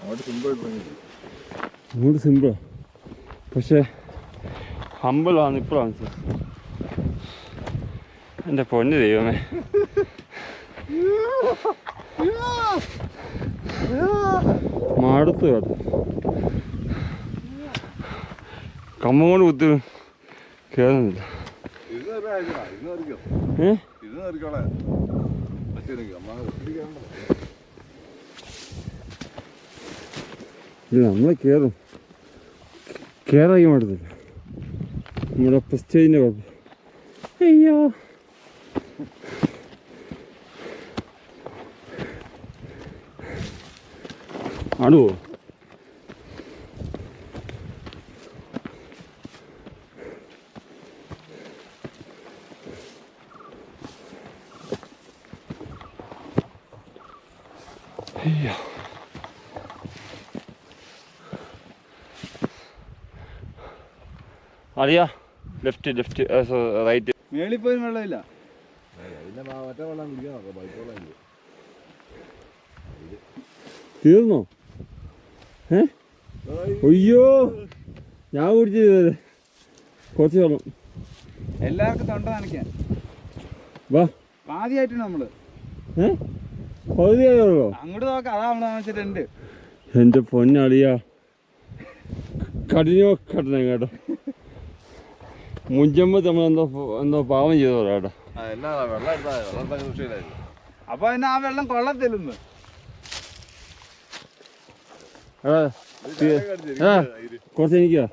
അങ്ങോട്ട് സിമ്പിളാ, പക്ഷേ ഹമ്പിളാണ് ഇപ്പോഴാണ് എൻ്റെ പൊന്ന് ദൈവമേ. മടുത്തു കേട്ടോ, കമ്മ കൊണ്ട് കുത്തി കയറുന്നില്ല. നമ്മളെ കയറാൻ മടുത്തില്ല, നമ്മുടെ പ്രസ്റ്റേജിൻ്റെ കുഴപ്പം. അയ്യോ ആണോ? അയ്യോ അറിയാ, ലെഫ്റ്റ് റൈറ്റ്. മേളിൽ പോയി വെള്ളമില്ല. തീർന്നോ? അയ്യോ ഞാൻ കുടിച്ചത് കുറച്ച് വെള്ളം. എല്ലാവർക്കും തൊണ്ട നനയ്ക്കാൻ വാ. പാതിയായിട്ടുണ്ട് നമ്മള്. പകുതിയായുള്ളോ? അങ്ങോട്ട് നോക്കാം, അതാ നമ്മള് നനച്ചിട്ടുണ്ട്. എൻ്റെ പൊന്നളിയാ, കഠിനം കേട്ടോ. മുഞ്ചമ്പോ നമ്മളെന്തോ പാവം ചെയ്തോ കേട്ടോ. അപ്പൊ പിന്നെ ആ വെള്ളം കൊള്ളത്തില്ലെന്ന്. കുറച്ച് എനിക്കാ